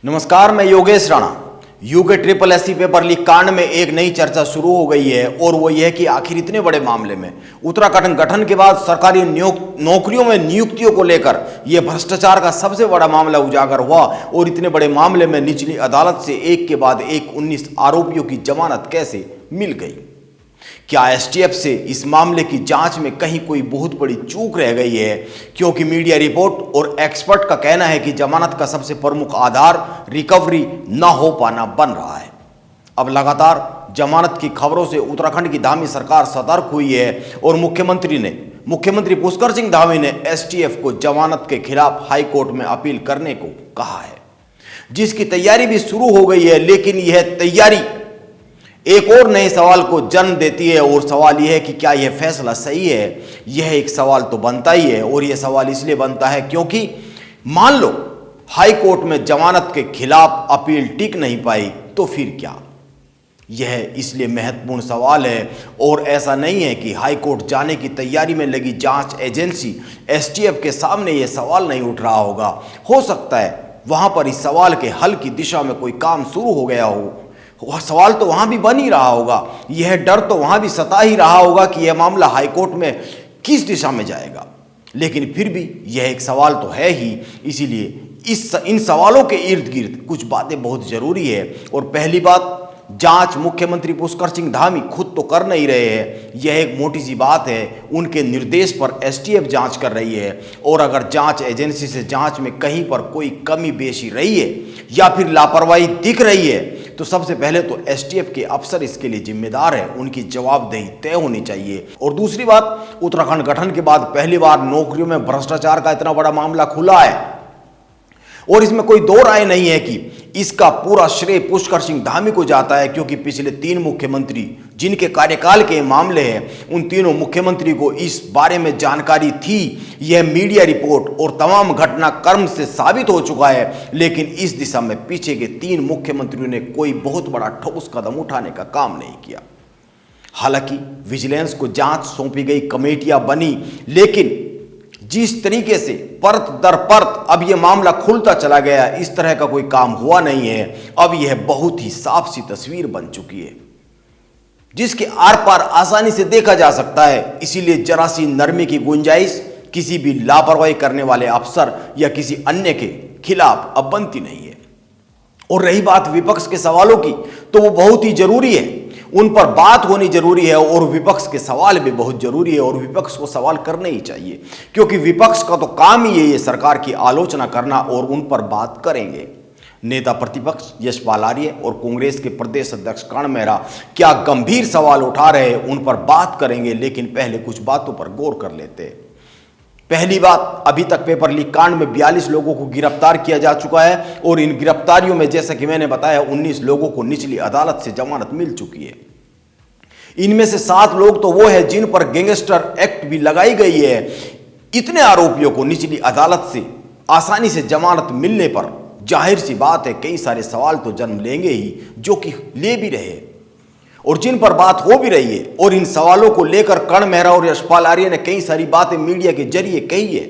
नमस्कार, मैं Yogesh Rana. UK triple SC paper leak कांड में एक नई चर्चा शुरू हो गई है और वो यह कि आखिर इतने बड़े मामले में उत्तराखंड गठन के बाद सरकारी नौकरियों में नियुक्तियों को लेकर यह भ्रष्टाचार का सबसे बड़ा मामला उजागर हुआ और इतने बड़े मामले में निचली अदालत से एक के बाद एक 19 आरोपियों की जमानत कैसे मिल गई। क्या एसटीएफ से इस मामले की जांच में कहीं कोई बहुत बड़ी चूक रह गई है, क्योंकि मीडिया रिपोर्ट और एक्सपर्ट का कहना है कि जमानत का सबसे प्रमुख आधार रिकवरी न हो पाना बन रहा है। अब लगातार जमानत की खबरों से उत्तराखंड की धामी सरकार सतर्क हुई है और मुख्यमंत्री पुष्कर सिंह धामी ने एसटीएफ को जमानत के खिलाफ हाई कोर्ट में अपील करने को कहा है, जिसकी तैयारी भी शुरू हो गई है। लेकिन यह तैयारी एक और नए सवाल को जन्म देती है और सवाल यह है कि क्या यह फैसला सही है। यह एक सवाल तो बनता ही है और यह सवाल इसलिए बनता है क्योंकि मान लो हाई कोर्ट में जमानत के खिलाफ अपील टिक नहीं पाई तो फिर क्या। यह इसलिए महत्वपूर्ण सवाल है और ऐसा नहीं है कि हाई कोर्ट जाने की तैयारी में लगी जांच एजेंसी एसटीएफ के सामने यह सवाल नहीं उठ रहा होगा। हो सकता है वहां पर इस सवाल के हल की दिशा में कोई काम शुरू हो गया हो। वह सवाल तो वहां भी बन ही रहा होगा, यह डर तो वहां भी सता ही रहा होगा कि यह मामला हाईकोर्ट में किस दिशा में जाएगा। लेकिन फिर भी यह एक सवाल तो है ही, इसीलिए इन सवालों के इर्द गिर्द कुछ बातें बहुत जरूरी है। और पहली बात, जांच मुख्यमंत्री पुष्कर सिंह धामी खुद तो कर नहीं रहे हैं, यह एक मोटी सी बात है। उनके निर्देश पर एसटीएफ जांच कर रही है और अगर जांच एजेंसी से जांच में कहीं पर कोई कमी बेशी रही है या फिर लापरवाही दिख रही है तो सबसे पहले तो एसटीएफ के अफसर इसके लिए जिम्मेदार है, उनकी जवाबदेही तय होनी चाहिए। और दूसरी बात, उत्तराखंड गठन के बाद पहली बार नौकरियों में भ्रष्टाचार का इतना बड़ा मामला खुला है और इसमें कोई दो राय नहीं है कि इसका पूरा श्रेय पुष्कर सिंह धामी को जाता है, क्योंकि पिछले 3 मुख्यमंत्री जिनके कार्यकाल के मामले हैं उन तीनों मुख्यमंत्री को इस बारे में जानकारी थी। यह मीडिया रिपोर्ट और तमाम घटनाक्रम से साबित हो चुका है। लेकिन इस दिशा में पीछे के 3 मुख्यमंत्रियों ने कोई बहुत बड़ा ठोस कदम उठाने का काम नहीं किया। हालांकि विजिलेंस को जांच सौंपी गई, कमेटियां बनी, लेकिन जिस तरीके से परत दर परत अब यह मामला खुलता चला गया, इस तरह का कोई काम हुआ नहीं है। अब यह बहुत ही साफ सी तस्वीर बन चुकी है जिसके आर पार आसानी से देखा जा सकता है। इसीलिए जरा सी नरमी की गुंजाइश किसी भी लापरवाही करने वाले अफसर या किसी अन्य के खिलाफ अब बनती नहीं है। और रही बात विपक्ष के सवालों की, तो वो बहुत ही जरूरी है, उन पर बात होनी जरूरी है और विपक्ष के सवाल भी बहुत जरूरी है और विपक्ष को सवाल करने ही चाहिए, क्योंकि विपक्ष का तो काम ही है ये सरकार की आलोचना करना और उन पर बात करेंगे। नेता प्रतिपक्ष यशपाल आर्य और कांग्रेस के प्रदेश अध्यक्ष कर्ण मेहरा क्या गंभीर सवाल उठा रहे हैं, उन पर बात करेंगे। लेकिन पहले कुछ बातों पर गौर कर लेते हैं। पहली बात, अभी तक पेपर लीक कांड में 42 लोगों को गिरफ्तार किया जा चुका है और इन गिरफ्तारियों में जैसा कि मैंने बताया 19 लोगों को निचली अदालत से जमानत मिल चुकी है। इनमें से 7 लोग तो वो है जिन पर गैंगस्टर एक्ट भी लगाई गई है। इतने आरोपियों को निचली अदालत से आसानी से जमानत मिलने पर जाहिर सी बात है कई सारे सवाल तो जन्म लेंगे ही, जो कि ले भी रहे और जिन पर बात हो भी रही है। और इन सवालों को लेकर कर्ण मेहरा और यशपाल आर्य ने कई सारी बातें मीडिया के जरिए कही है,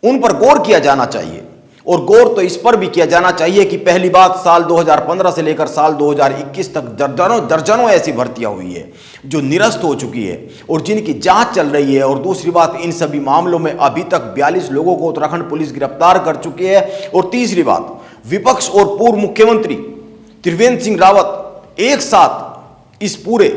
उन पर गौर किया जाना चाहिए। और गौर तो इस पर भी किया जाना चाहिए कि पहली बात, साल 2015 से लेकर साल 2021 तक दर्जनों ऐसी भर्तियां हुई है जो निरस्त हो चुकी है और जिनकी जांच चल रही है। और दूसरी बात, इन सभी मामलों में अभी तक 42 लोगों को उत्तराखंड पुलिस गिरफ्तार कर चुकी है। और तीसरी बात, विपक्ष और पूर्व मुख्यमंत्री त्रिवेंद्र सिंह रावत एक साथ इस पूरे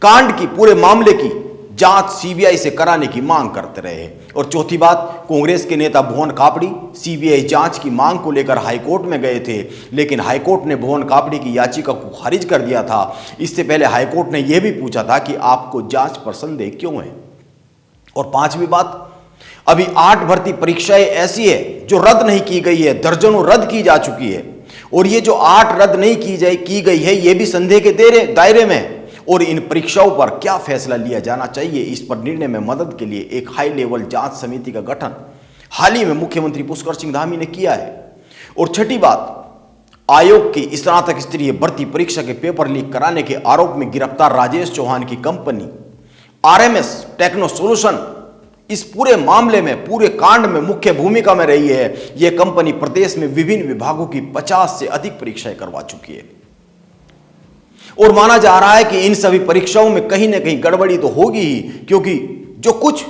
कांड की, पूरे मामले की जांच सीबीआई से कराने की मांग करते रहे। और चौथी बात, कांग्रेस के नेता भुवन कापड़ी सीबीआई जांच की मांग को लेकर हाईकोर्ट में गए थे, लेकिन हाईकोर्ट ने भुवन कापड़ी की याचिका को खारिज कर दिया था। इससे पहले हाईकोर्ट ने यह भी पूछा था कि आपको जांच पर संदेह क्यों है। और पांचवी बात, अभी 8 भर्ती परीक्षाएं ऐसी है जो रद्द नहीं की गई है, दर्जनों रद्द की जा चुकी है। और ये जो 8 रद्द नहीं की गई है, ये भी संदेह के दायरे में। और इन परीक्षाओं पर क्या फैसला लिया जाना चाहिए, इस पर निर्णय में मदद के लिए एक हाई लेवल जांच समिति का गठन हाल ही में मुख्यमंत्री पुष्कर सिंह धामी ने किया है। और छठी बात, आयोग की स्नातक स्तरीय भर्ती परीक्षा के पेपर लीक कराने के आरोप में गिरफ्तार राजेश चौहान की कंपनी आरएमएस टेक्नो सोल्यूशन इस पूरे मामले में, पूरे कांड में मुख्य भूमिका में रही है। यह कंपनी प्रदेश में विभिन्न विभागों की 50 से अधिक परीक्षाएं करवा चुकी है और माना जा रहा है कि इन सभी परीक्षाओं में कहीं ना कहीं गड़बड़ी तो होगी ही, क्योंकि जो कुछ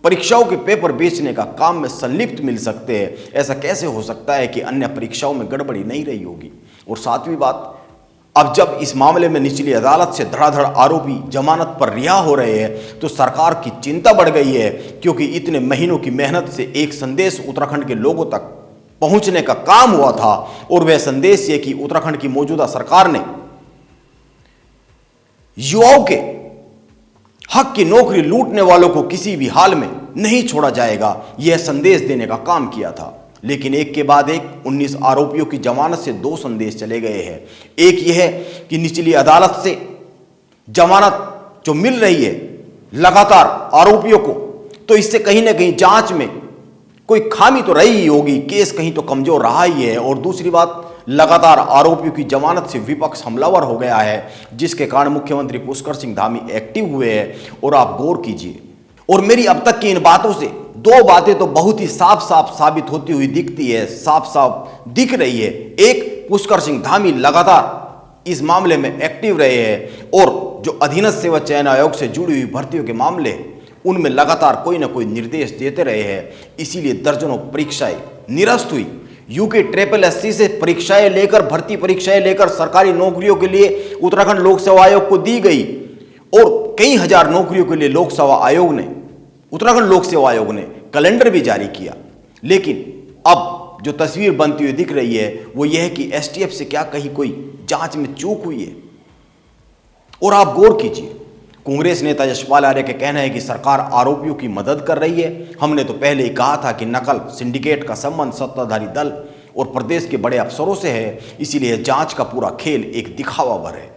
परीक्षाओं के पेपर बेचने का काम में संलिप्त मिल सकते हैं, ऐसा कैसे हो सकता है कि अन्य परीक्षाओं में गड़बड़ी नहीं रही होगी। और सातवीं बात, अब जब इस मामले में निचली अदालत से धड़ाधड़ आरोपी जमानत पर रिहा हो रहे हैं तो सरकार की चिंता बढ़ गई है, क्योंकि इतने महीनों की मेहनत से एक संदेश उत्तराखंड के लोगों तक पहुंचने का काम हुआ था और वह संदेश ये कि उत्तराखंड की मौजूदा सरकार ने युवाओं के हक की नौकरी लूटने वालों को किसी भी हाल में नहीं छोड़ा जाएगा, यह संदेश देने का काम किया था। लेकिन एक के बाद एक 19 आरोपियों की जमानत से 2 संदेश चले गए हैं। एक यह है कि निचली अदालत से जमानत जो मिल रही है लगातार आरोपियों को, तो इससे कहीं ना कहीं जांच में कोई खामी तो रही ही होगी, केस कहीं तो कमजोर रहा ही है। और दूसरी बात, लगातार आरोपियों की जमानत से विपक्ष हमलावर हो गया है, जिसके कारण मुख्यमंत्री पुष्कर सिंह धामी एक्टिव हुए हैं। और आप गौर कीजिए, और मेरी अब तक की इन बातों से 2 बातें तो बहुत ही साफ साफ साबित होती हुई दिखती है, साफ साफ दिख रही है। एक, पुष्कर सिंह धामी लगातार इस मामले में एक्टिव रहे हैं और जो अधीनस्थ सेवा चयन आयोग से जुड़ी हुई भर्तियों के मामले उनमें लगातार कोई ना कोई निर्देश देते रहे हैं, इसीलिए दर्जनों परीक्षाएं निरस्त हुई। यूके ट्रिपल एससी से परीक्षाएं लेकर, भर्ती परीक्षाएं लेकर सरकारी नौकरियों के लिए उत्तराखंड लोक सेवा आयोग को दी गई और कई हजार नौकरियों के लिए लोक सेवा आयोग ने, उत्तराखंड लोक सेवा आयोग ने कैलेंडर भी जारी किया। लेकिन अब जो तस्वीर बनती हुई दिख रही है वो यह है कि एसटीएफ से क्या कहीं कोई जांच में चूक हुई है। और आप गौर कीजिए, कांग्रेस नेता यशपाल आर्य के कहना है कि सरकार आरोपियों की मदद कर रही है। हमने तो पहले ही कहा था कि नकल सिंडिकेट का संबंध सत्ताधारी दल और प्रदेश के बड़े अफसरों से है, इसीलिए जांच का पूरा खेल एक दिखावा भर है।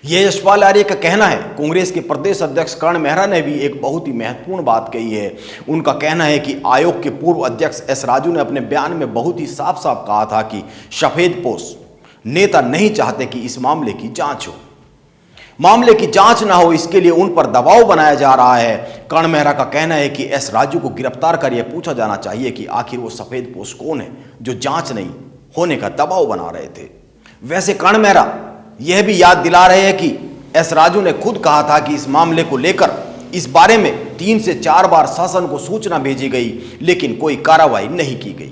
यह यशपाल आर्य का कहना है। कांग्रेस के प्रदेश अध्यक्ष कर्ण मेहरा ने भी एक बहुत ही महत्वपूर्ण बात कही है। उनका कहना है कि आयोग के पूर्व अध्यक्ष एस राजू ने अपने बयान में बहुत ही साफ साफ कहा था कि सफेदपोश नेता नहीं चाहते कि इस मामले की जांच हो, मामले की जांच ना हो, इसके लिए उन पर दबाव बनाया जा रहा है। कर्ण मेहरा का कहना है कि एस राजू को गिरफ्तार कर यह पूछा जाना चाहिए कि आखिर वो सफेदपोश कौन है जो जांच नहीं होने का दबाव बना रहे थे। वैसे कर्ण मेहरा यह भी याद दिला रहे हैं कि एस राजू ने खुद कहा था कि इस मामले को लेकर इस बारे में 3 से 4 बार शासन को सूचना भेजी गई, लेकिन कोई कार्रवाई नहीं की गई।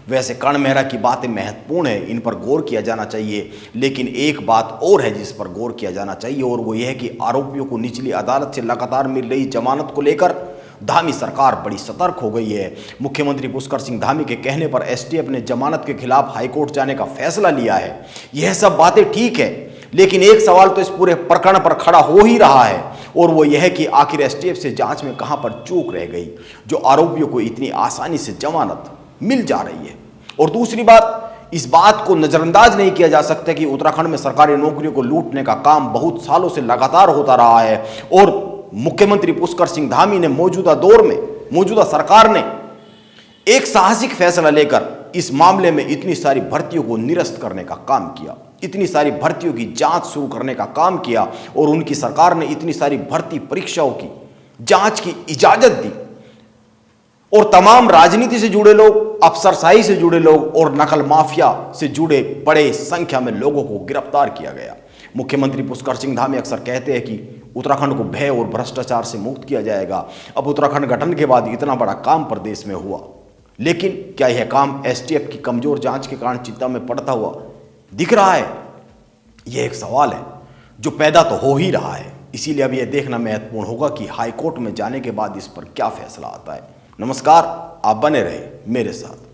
वैसे कर्ण मेहरा की बातें महत्वपूर्ण है, इन पर गौर किया जाना चाहिए। लेकिन एक बात और है जिस पर गौर किया जाना चाहिए, और वो यह है कि आरोपियों को निचली अदालत से लगातार मिल रही जमानत को लेकर धामी सरकार बड़ी सतर्क हो गई है। मुख्यमंत्री पुष्कर सिंह धामी के कहने पर एसटीएफ ने जमानत के खिलाफ हाईकोर्ट जाने का फैसला लिया है। यह सब बातें ठीक है, लेकिन एक सवाल तो इस पूरे प्रकरण पर खड़ा हो ही रहा है, और वो यह है कि आखिर एसटीएफ से जांच में कहां पर चूक रह गई जो आरोपियों को इतनी आसानी से जमानत मिल जा रही है। और दूसरी बात, इस बात को नजरअंदाज नहीं किया जा सकता कि उत्तराखंड में सरकारी नौकरियों को लूटने का काम बहुत सालों से लगातार होता रहा है, और मुख्यमंत्री पुष्कर सिंह धामी ने मौजूदा दौर में, मौजूदा सरकार ने एक साहसिक फैसला लेकर इस मामले में इतनी सारी भर्तियों को निरस्त करने का काम किया, इतनी सारी भर्तियों की जांच शुरू करने का काम किया, और उनकी सरकार ने इतनी सारी भर्ती परीक्षाओं की जांच की इजाजत दी, और तमाम राजनीति से जुड़े लोग, अफसरशाही से जुड़े लोग और नकल माफिया से जुड़े बड़े संख्या में लोगों को गिरफ्तार किया गया। मुख्यमंत्री पुष्कर सिंह धामी अक्सर कहते हैं कि उत्तराखंड को भय और भ्रष्टाचार से मुक्त किया जाएगा। अब उत्तराखंड गठन के बाद इतना बड़ा काम प्रदेश में हुआ, लेकिन क्या यह काम एसटीएफ की कमजोर जांच के कारण चिंता में पड़ता हुआ दिख रहा है? यह एक सवाल है जो पैदा तो हो ही रहा है। इसीलिए अब यह देखना महत्वपूर्ण होगा कि हाईकोर्ट में जाने के बाद इस पर क्या फैसला आता है। नमस्कार, आप बने रहे मेरे साथ।